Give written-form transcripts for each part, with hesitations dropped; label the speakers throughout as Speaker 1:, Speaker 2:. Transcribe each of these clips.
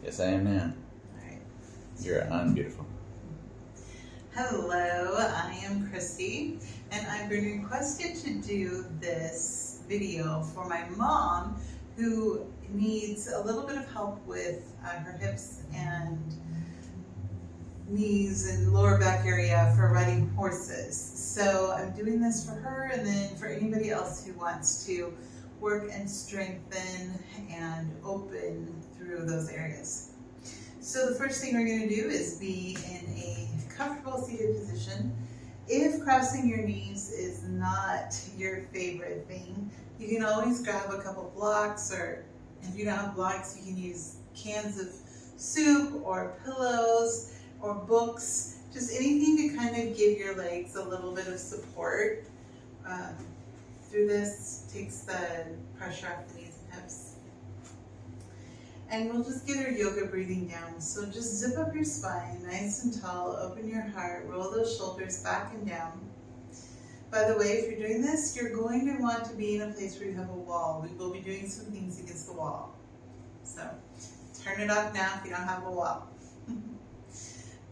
Speaker 1: Yes, I am now.
Speaker 2: Alright.
Speaker 1: You're on, beautiful.
Speaker 2: Hello, I am Kristie, and I've been requested to do this video for my mom who needs a little bit of help with her hips and knees and lower back area for riding horses. So I'm doing this for her and then for anybody else who wants to work and strengthen and open through those areas. So the first thing we're going to do is be in a comfortable seated position. If crossing your knees is not your favorite thing, you can always grab a couple blocks, or if you don't have blocks, you can use cans of soup or pillows or books, just anything to kind of give your legs a little bit of support. Through this, takes the pressure off the knees and hips. And we'll just get our yoga breathing down. So just zip up your spine, nice and tall, open your heart, roll those shoulders back and down. By the way, if you're doing this, you're going to want to be in a place where you have a wall. We will be doing some things against the wall. So turn it off now if you don't have a wall.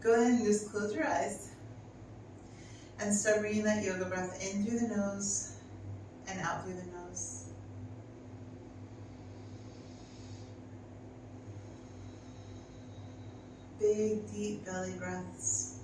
Speaker 2: Go ahead and just close your eyes and start bringing that yoga breath in through the nose and out through the nose. Big, deep belly breaths.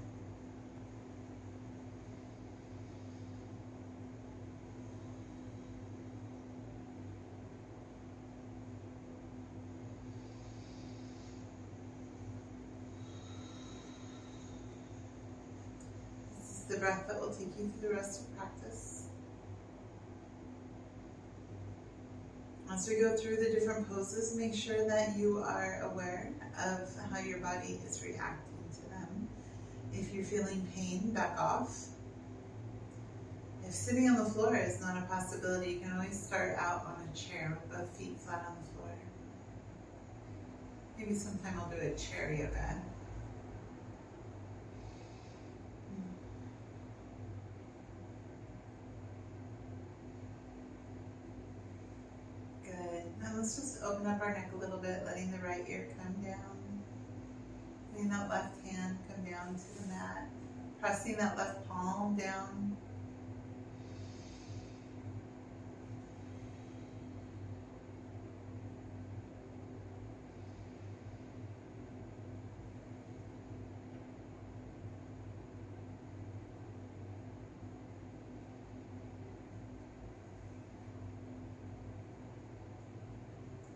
Speaker 2: This is the breath that will take you through the rest of practice. As we go through the different poses, make sure that you are aware of how your body is reacting to them. If you're feeling pain, back off. If sitting on the floor is not a possibility, you can always start out on a chair with both feet flat on the floor. Maybe sometime I'll do a chair yoga. Now let's just open up our neck a little bit, letting the right ear come down. Letting that left hand come down to the mat. Pressing that left palm down.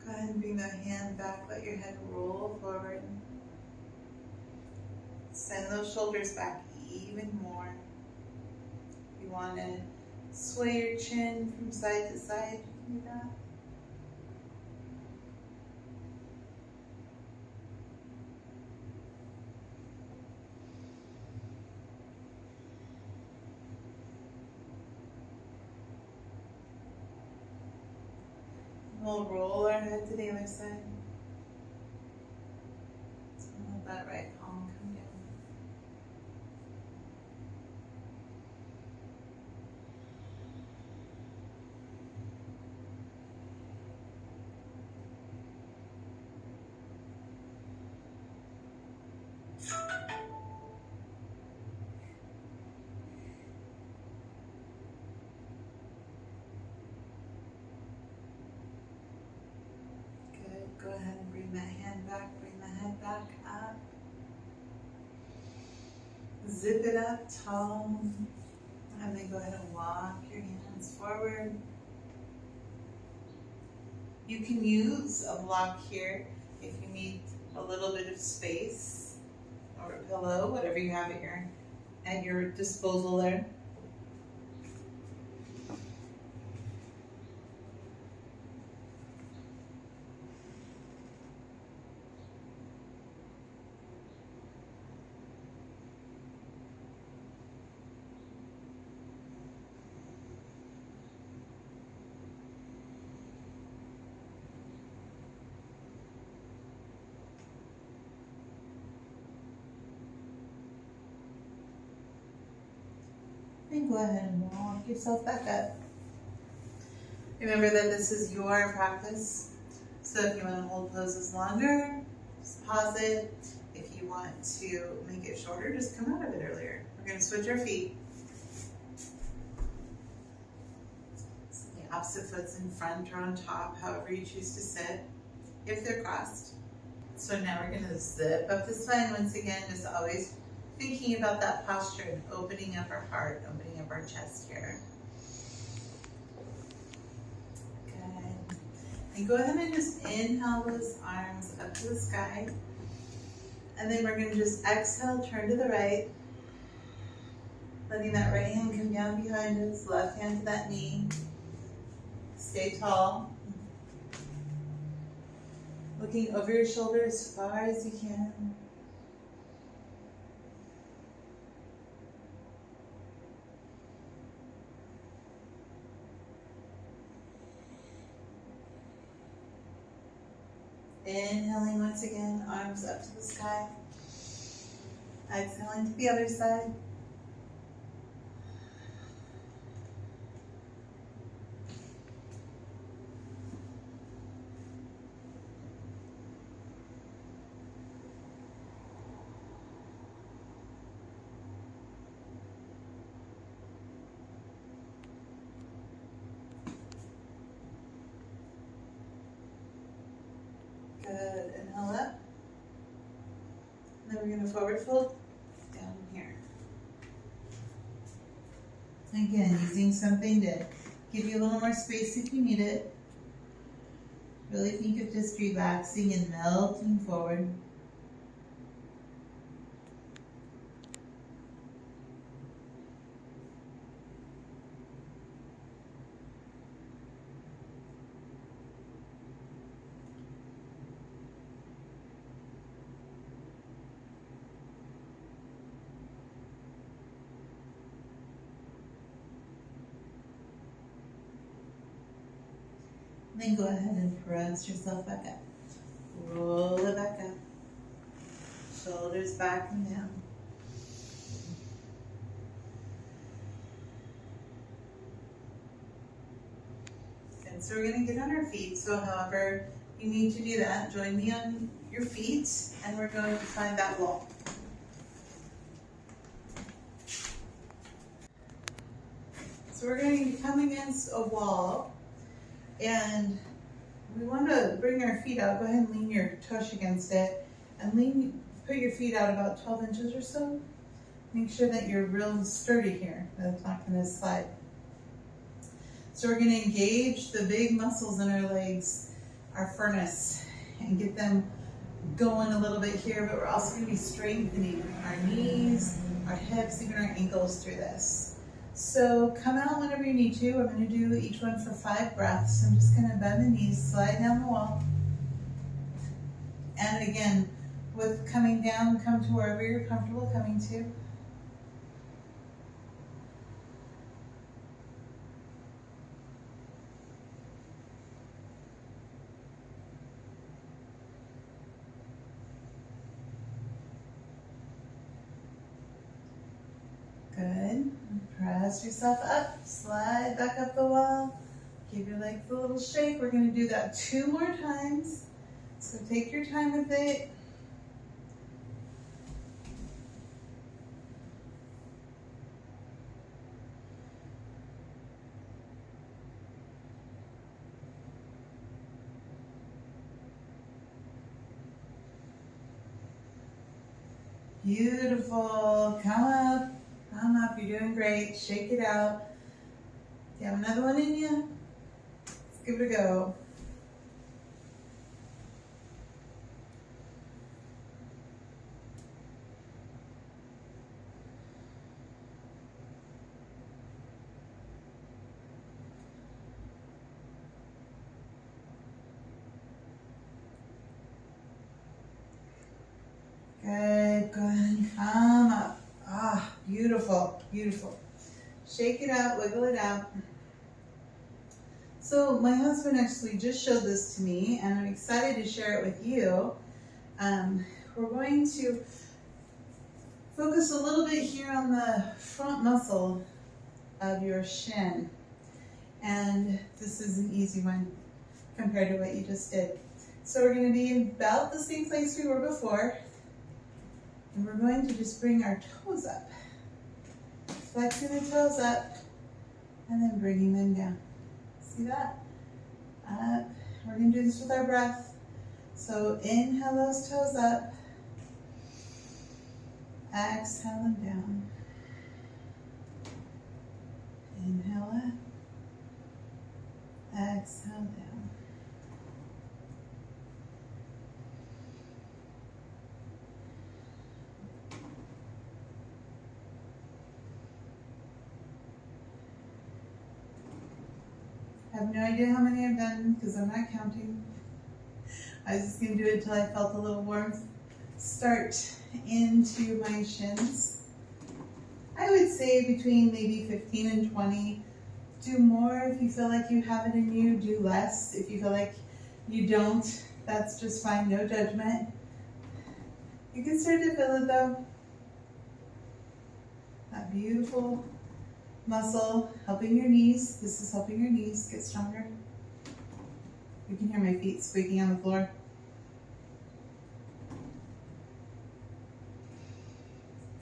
Speaker 2: Go ahead and bring that hand back, let your head roll forward. Send those shoulders back even more. If you want to sway your chin from side to side, you can do that. We'll roll our head to the other side. So let that right palm come down. Go ahead and bring that hand back, bring the head back up. Zip it up tall. And then go ahead and walk your hands forward. You can use a block here if you need a little bit of space, or a pillow, whatever you have at your disposal there. And go ahead and walk yourself back up. Remember that this is your practice, so if you want to hold poses longer, just pause it. If you want to make it shorter, just come out of it earlier. We're going to switch our feet. So the opposite foot's in front or on top, however you choose to sit, if they're crossed. So now we're going to zip up the spine once again, just always thinking about that posture and opening up our heart, opening up our chest here. Good. And go ahead and just inhale those arms up to the sky. And then we're going to just exhale, turn to the right. Letting that right hand come down behind us, left hand to that knee. Stay tall. Looking over your shoulder as far as you can. Inhaling once again, arms up to the sky. Exhaling to the other side. Good. Inhale up. And then we're going to forward fold down here. Again, using something to give you a little more space if you need it. Really think of just relaxing and melting forward. Then go ahead and press yourself back up. Roll it back up. Shoulders back and down. And so we're going to get on our feet. So however you need to do that, join me on your feet and we're going to find that wall. So we're going to come against a wall. And we want to bring our feet out. Go ahead and lean your tush against it. And put your feet out about 12 inches or so. Make sure that you're real sturdy here. That's not going to slide. So we're going to engage the big muscles in our legs, our furnace, and get them going a little bit here. But we're also going to be strengthening our knees, our hips, even our ankles through this. So come out whenever you need to. I'm going to do each one for 5 breaths. I'm just going to bend the knees, slide down the wall. And again, with coming down, come to wherever you're comfortable coming to. Good. Press yourself up, slide back up the wall. Give your legs a little shake. We're going to do that 2 more times. So take your time with it. Beautiful. Come up. Come up. You're doing great. Shake it out. Do you have another one in you? Let's give it a go. Good, good. Come up. Ah, beautiful, beautiful. Shake it out, wiggle it out. So my husband actually just showed this to me, and I'm excited to share it with you. We're going to focus a little bit here on the front muscle of your shin. And this is an easy one compared to what you just did. So we're going to be in about the same place we were before. And we're going to just bring our toes up. Flexing the toes up and then bringing them down. See that? Up. We're going to do this with our breath. So inhale those toes up. Exhale them down. Inhale up. Exhale down. I have no idea how many I've done because I'm not counting. I was just going to do it until I felt a little warmth start into my shins. I would say between maybe 15 and 20. Do more if you feel like you have it in you. Do less if you feel like you don't. That's just fine, no judgment. You can start to feel it though. That beautiful muscle helping your knees. This is helping your knees get stronger. You can hear my feet squeaking on the floor.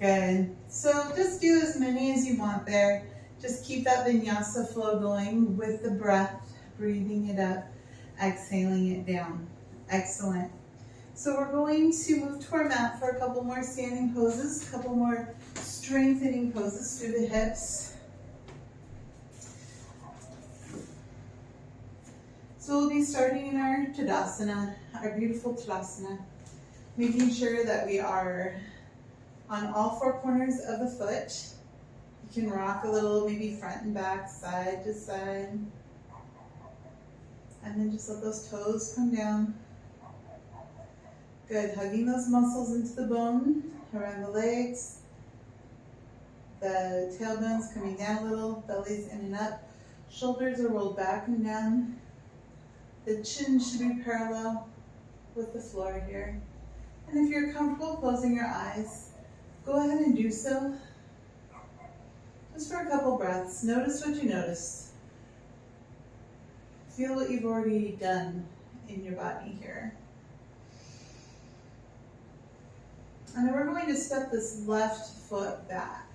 Speaker 2: Good. So just do as many as you want there. Just keep that vinyasa flow going with the breath, breathing it up, exhaling it down. Excellent. So we're going to move to our mat for a couple more standing poses, a couple more strengthening poses through the hips. So we'll be starting in our Tadasana, our beautiful Tadasana, making sure that we are on all four corners of the foot. You can rock a little, maybe front and back, side to side. And then just let those toes come down. Good, hugging those muscles into the bone, around the legs. The tailbone's coming down a little, belly's in and up. Shoulders are rolled back and down. The chin should be parallel with the floor here. And if you're comfortable closing your eyes, go ahead and do so. Just for a couple breaths. Notice what you notice. Feel what you've already done in your body here. And then we're going to step this left foot back.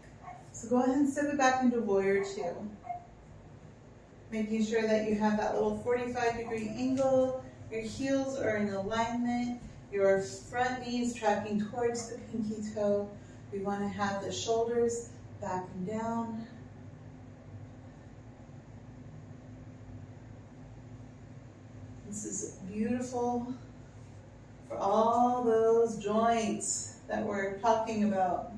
Speaker 2: So go ahead and step it back into Warrior Two. Making sure that you have that little 45-degree angle. Your heels are in alignment. Your front knee is tracking towards the pinky toe. We want to have the shoulders back and down. This is beautiful for all those joints that we're talking about.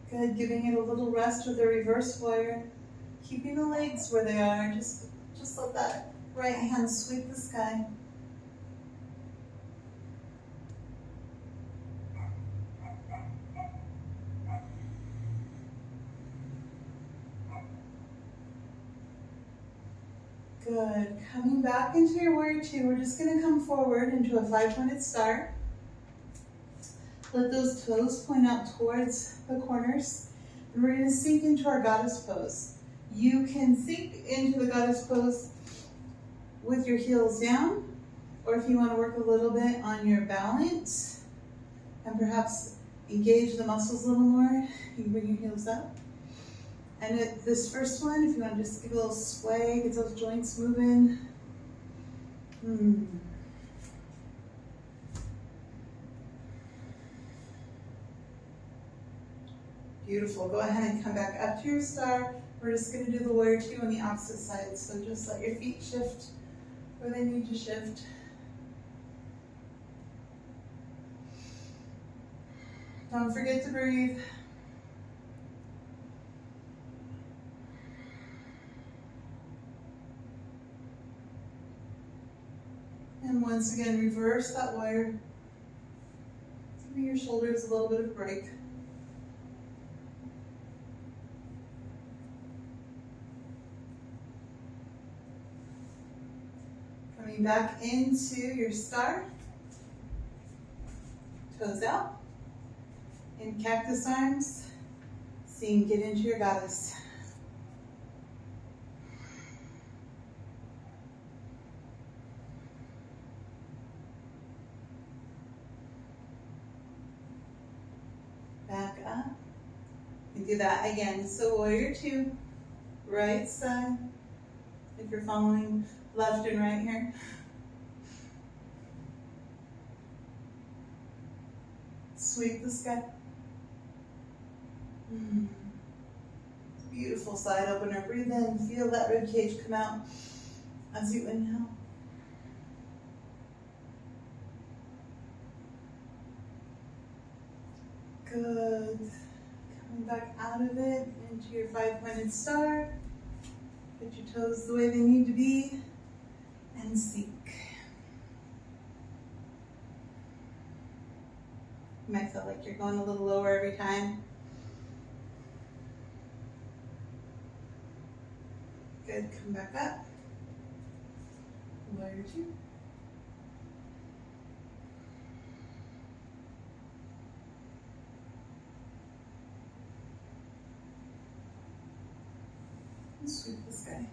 Speaker 2: Good, giving it a little rest with a reverse warrior. Keeping the legs where they are. Just let that right hand sweep the sky. Good. Coming back into your Warrior Two, we're just going to come forward into a 5-pointed star. Let those toes point out towards the corners. And we're going to sink into our Goddess pose. You can sink into the Goddess pose with your heels down, or if you want to work a little bit on your balance and perhaps engage the muscles a little more, you can bring your heels up. And at this first one, if you want to just give a little sway, get those joints moving. Beautiful. Go ahead and come back up to your star. We're just going to do the Warrior Two on the opposite side. So just let your feet shift where they need to shift. Don't forget to breathe. And once again, reverse that warrior. Give your shoulders a little bit of break. Coming back into your star. Toes out. In cactus arms. Sink it into your goddess. Back up. And do that again. So warrior two, right side. If you're following left and right here. Sweep the sky. Beautiful side opener. Breathe in. Feel that rib cage come out as you inhale. Good. Coming back out of it into your 5-pointed star. Put your toes the way they need to be and sink. You might feel like you're going a little lower every time. Good, come back up. Warrior two. And sweep the sky.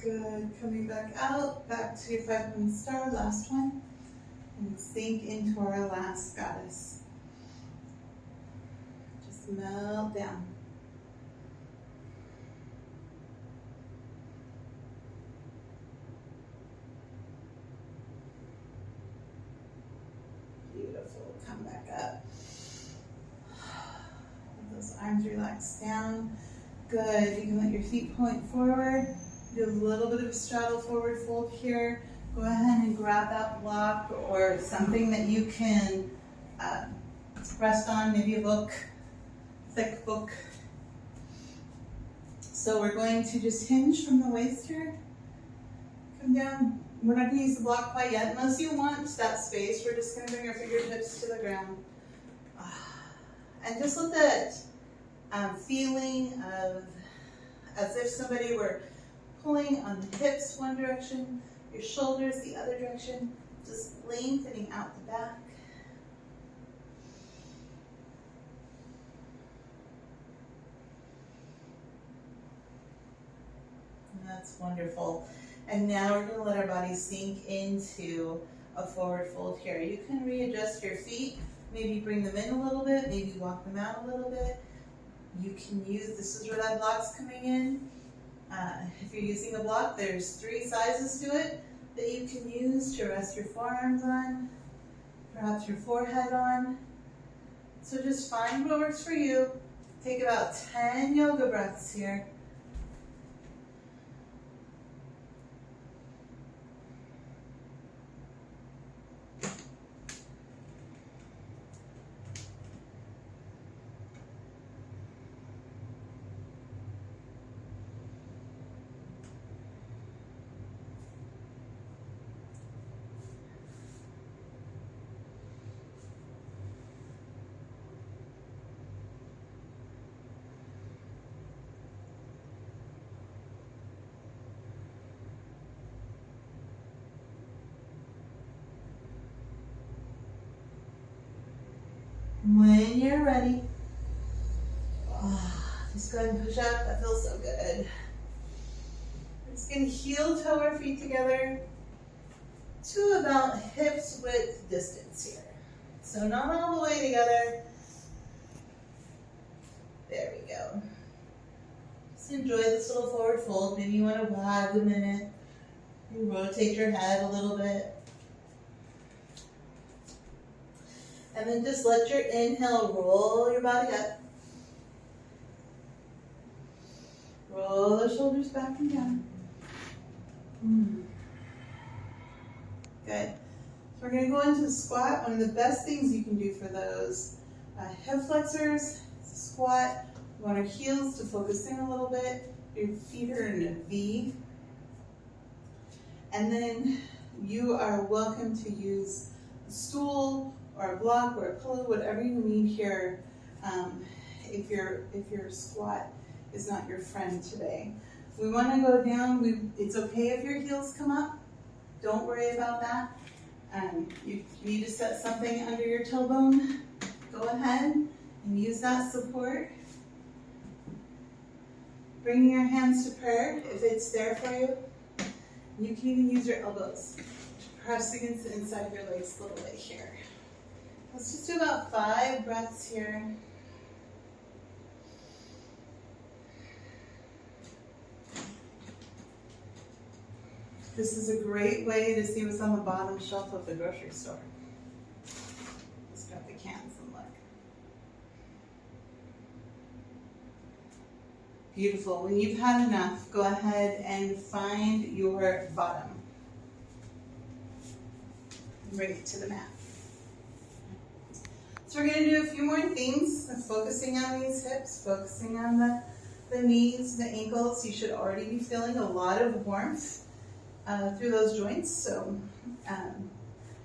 Speaker 2: Good, coming back out, back to your 5-point star, last one. And sink into our last goddess. Just melt down. Beautiful, come back up. Let those arms relax down. Good, you can let your feet point forward. Do a little bit of a straddle forward fold here. Go ahead and grab that block or something that you can rest on, maybe a book, thick book. So we're going to just hinge from the waist here. Come down. We're not going to use the block quite yet. Unless you want that space, we're just going to bring our fingertips to the ground. And just let that feeling of as if somebody were pulling on the hips one direction, your shoulders the other direction, just lengthening out the back. And that's wonderful. And now we're going to let our body sink into a forward fold here. You can readjust your feet, maybe bring them in a little bit, maybe walk them out a little bit. You can use, this is where that block's coming in. If you're using a block, there's 3 sizes to it that you can use to rest your forearms on, perhaps your forehead on. So just find what works for you. Take about 10 yoga breaths here. When you're ready, just go ahead and push up. That feels so good. We're just going to heel toe our feet together to about hips width distance here. So not all the way together. There we go. Just enjoy this little forward fold. Maybe you want to wag a minute. You rotate your head a little bit. And then just let your inhale roll your body up. Roll the shoulders back and down. Good. So we're going to go into the squat. One of the best things you can do for those hip flexors is squat. We want our heels to focus in a little bit. Your feet are in a V. And then you are welcome to use a stool or a block or a pillow, whatever you need here, if your squat is not your friend today. We want to go down. It's okay if your heels come up. Don't worry about that. You need to set something under your tailbone. Go ahead and use that support. Bringing your hands to prayer if it's there for you. You can even use your elbows to press against the inside of your legs a little bit here. Let's just do about 5 breaths here. This is a great way to see what's on the bottom shelf of the grocery store. Let's grab the cans and look. Beautiful. When you've had enough, go ahead and find your bottom. Bring it to the mat. So we're going to do a few more things, focusing on these hips, focusing on the knees, the ankles. You should already be feeling a lot of warmth through those joints. So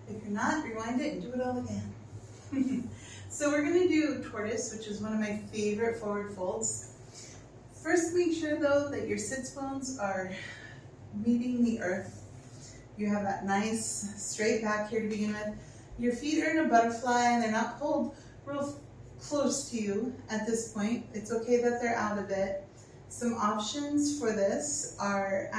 Speaker 2: if you're not, rewind it and do it all again. So we're going to do tortoise, which is one of my favorite forward folds. First, make sure though that your sits bones are meeting the earth. You have that nice straight back here to begin with. Your feet are in a butterfly and they're not pulled real close to you at this point. It's okay that they're out a bit. Some options for this are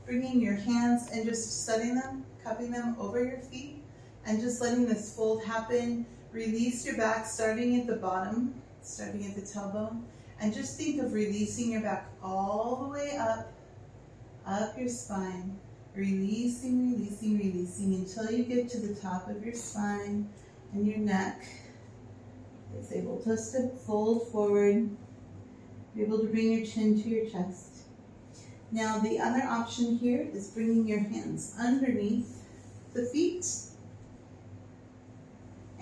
Speaker 2: bringing your hands and just setting them, cupping them over your feet, and just letting this fold happen. Release your back, starting at the bottom, starting at the tailbone, and just think of releasing your back all the way up your spine. Releasing, releasing, releasing until you get to the top of your spine and your neck is able to fold forward. Be able to bring your chin to your chest. Now the other option here is bringing your hands underneath the feet.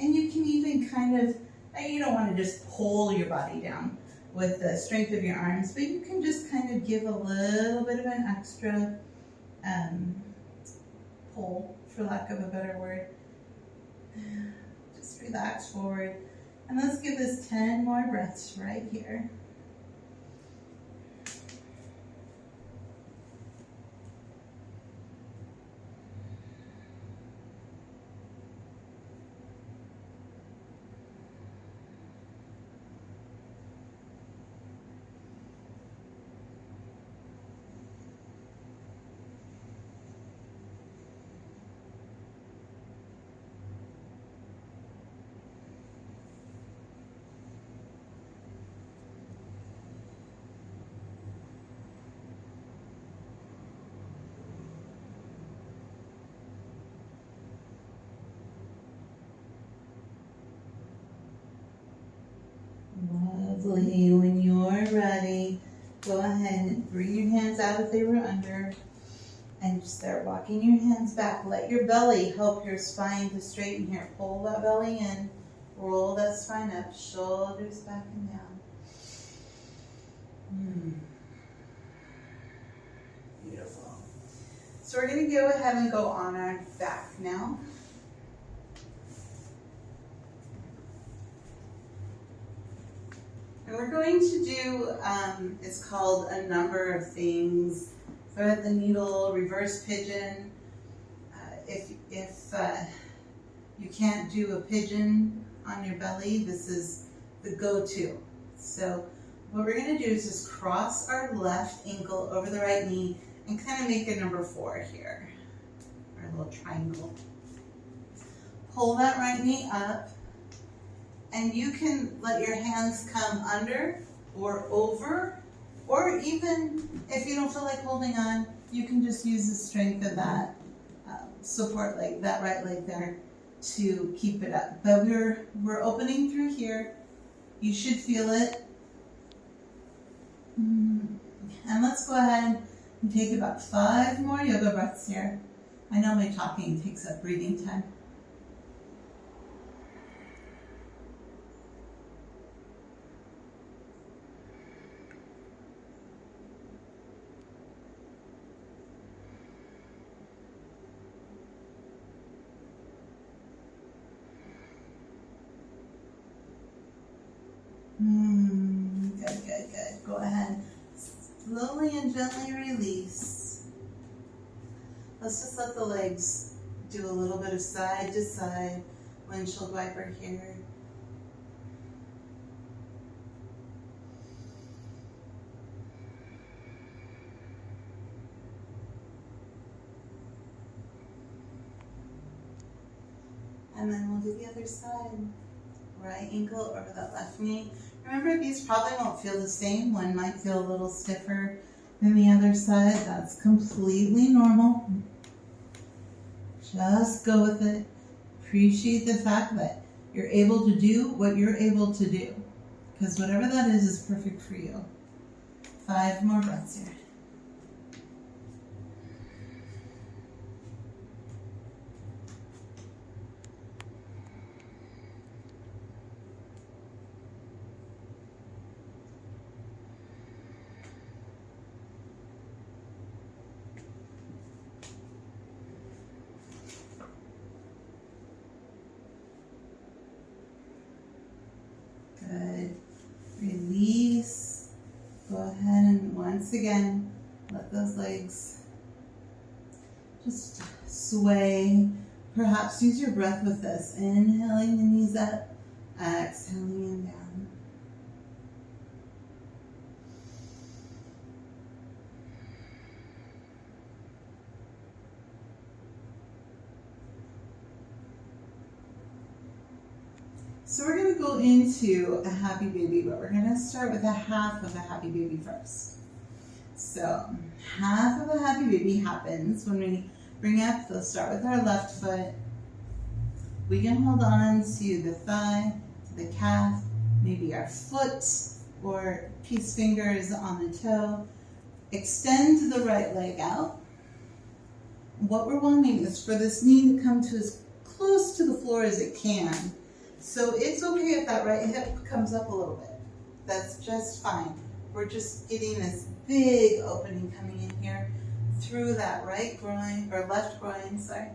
Speaker 2: And you can even kind of, you don't want to just pull your body down with the strength of your arms, but you can just kind of give a little bit of an extra pull, for lack of a better word. Just relax forward. And let's give this 10 more breaths right here. Lovely. When you're ready, go ahead and bring your hands out if they were under and just start walking your hands back. Let your belly help your spine to straighten here. Pull that belly in, roll that spine up, shoulders back and down. Beautiful. So we're going to go ahead and go on our back now. And we're going to do, it's called a number of things. Thread the needle, reverse pigeon. If you can't do a pigeon on your belly, this is the go-to. So what we're going to do is just cross our left ankle over the right knee and kind of make a number 4 here, our little triangle. Pull that right knee up. And you can let your hands come under or over, or even if you don't feel like holding on, you can just use the strength of that support leg, that right leg there, to keep it up. But we're opening through here. You should feel it. And let's go ahead and take about 5 more yoga breaths here. I know my talking takes up breathing time. Good. Go ahead. slowly and gently release. Let's just let the legs do a little bit of side to side windshield wiper here. And then we'll do the other side. Right ankle over that left knee. Remember, these probably won't feel the same. One might feel a little stiffer than the other side. That's completely normal. Just go with it. Appreciate the fact that you're able to do what you're able to do. Because whatever that is perfect for you. 5 more breaths here. Good. Release. Go ahead and once again, let those legs just sway. Perhaps use your breath with this. Inhaling the knees up, exhaling them down. So we're going to go into a happy baby, but we're going to start with a half of a happy baby first. So half of a happy baby happens when we bring up, let's start with our left foot. We can hold on to the thigh, to the calf, maybe our foot or peace fingers on the toe. Extend the right leg out. What we're wanting is for this knee to come to as close to the floor as it can. So it's okay if that right hip comes up a little bit. That's just fine. We're just getting this big opening coming in here through that right groin, or left groin, sorry.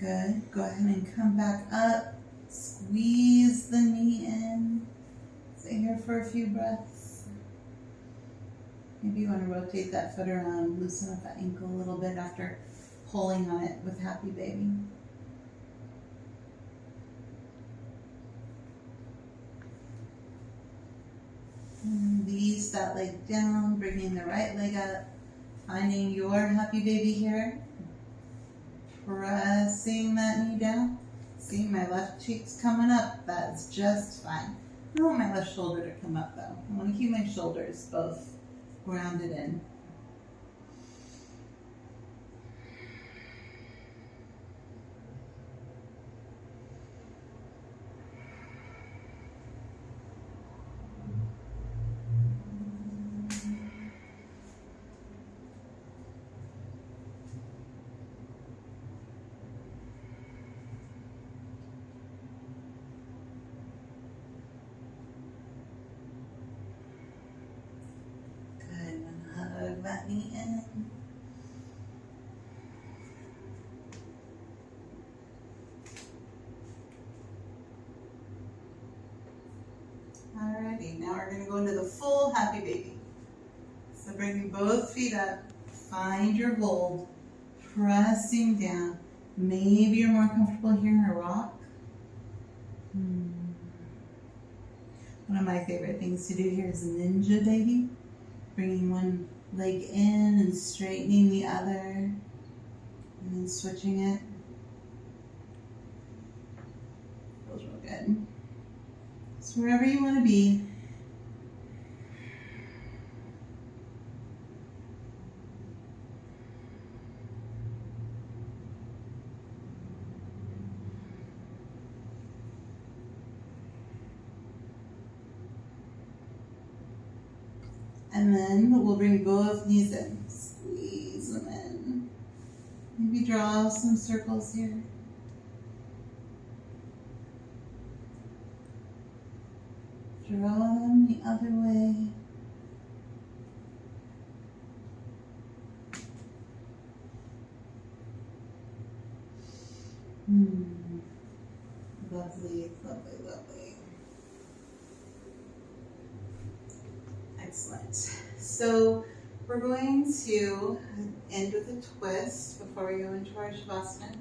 Speaker 2: Good. Go ahead and come back up. Squeeze the knee in. Stay here for a few breaths. Maybe you want to rotate that foot around, loosen up that ankle a little bit after pulling on it with happy baby. And release that leg down, bringing the right leg up, finding your happy baby here. Pressing that knee down. See, my left cheek's coming up. That's just fine. I don't want my left shoulder to come up though. I want to keep my shoulders both grounded in. That knee in. Alrighty, now we're going to go into the full happy baby. So bringing both feet up, find your hold, pressing down. Maybe you're more comfortable here in a rock. One of my favorite things to do here is ninja baby. Bringing one leg in and straightening the other, and then switching it. Feels real good. So wherever you want to be. And then we'll bring both knees in. Squeeze them in. Maybe draw some circles here. Draw them the other way. Lovely, lovely, lovely. Excellent. So we're going to end with a twist before we go into our Shavasana.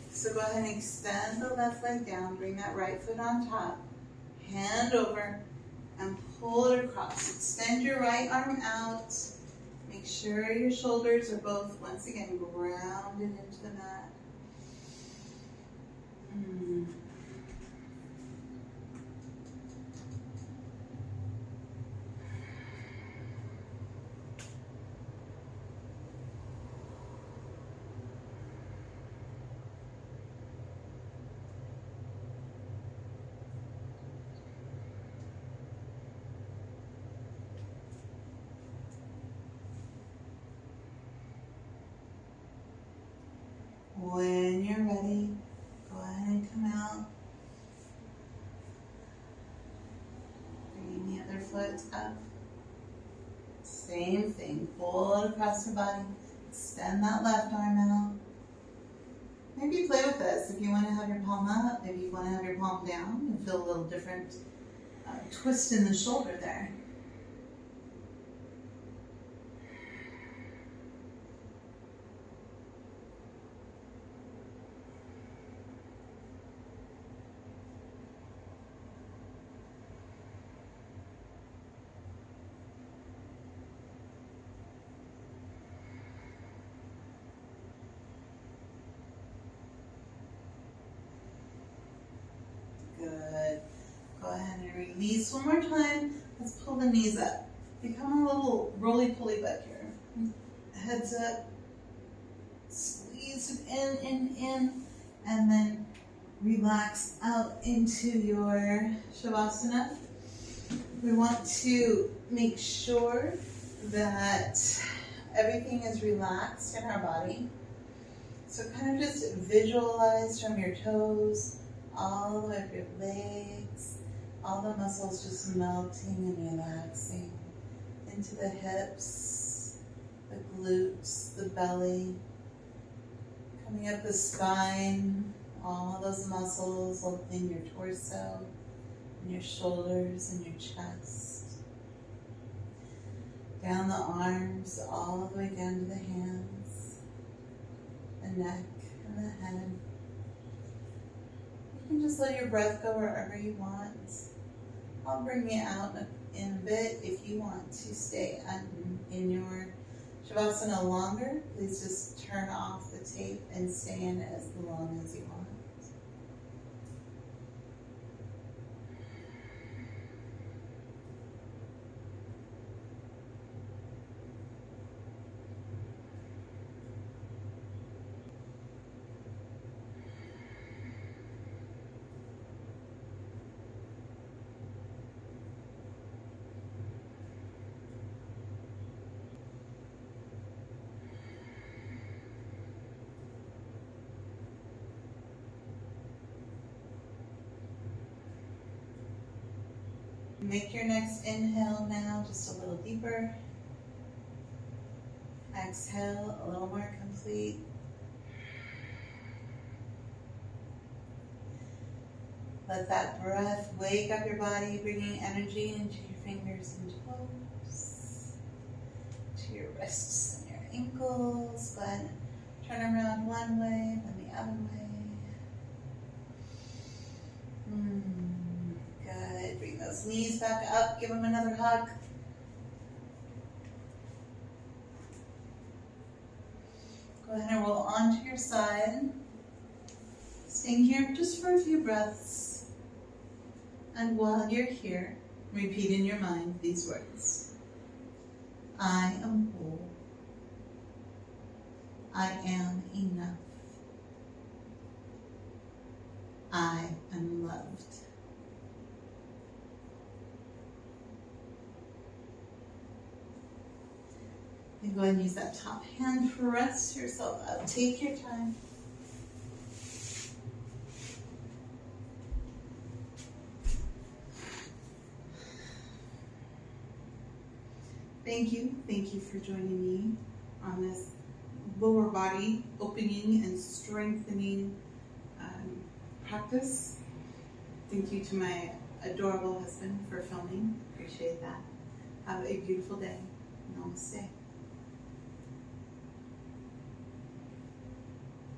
Speaker 2: So go ahead and extend the left leg down, bring that right foot on top, hand over, and pull it across. Extend your right arm out. Make sure your shoulders are both, once again, grounded into the mat. When you're ready, go ahead and come out. Bring the other foot up. Same thing, pull it across your body. Extend that left arm out. Maybe play with this. If you want to have your palm up, maybe you want to have your palm down and feel a little different twist in the shoulder there. Good. Go ahead and release one more time. Let's pull the knees up. Become a little roly-poly butt here. Heads up. Squeeze it in, and then relax out into your Shavasana. We want to make sure that everything is relaxed in our body. So kind of just visualize from your toes all the way up your legs, all the muscles just melting and relaxing into the hips, the glutes, the belly, coming up the spine, all those muscles in your torso, and your shoulders and your chest, down the arms, all the way down to the hands, the neck and the head. You can just let your breath go wherever you want. I'll bring you out in a bit. If you want to stay in your Shavasana longer, please just turn off the tape and stay in as long as you want. Make your next inhale now just a little deeper. Exhale a little more complete. Let that breath wake up your body, bringing energy into your fingers and toes, to your wrists and your ankles. Go ahead and turn around one way, then the other way. Good. Bring those knees back up. Give them another hug. Go ahead and roll onto your side. Staying here just for a few breaths. And while you're here, repeat in your mind these words. I am whole. I am enough. I am loved. Go ahead and use that top hand to rest yourself up. Take your time. Thank you for joining me on this lower body opening and strengthening practice. Thank you to my adorable husband for filming. Appreciate that. Have a beautiful day. Namaste.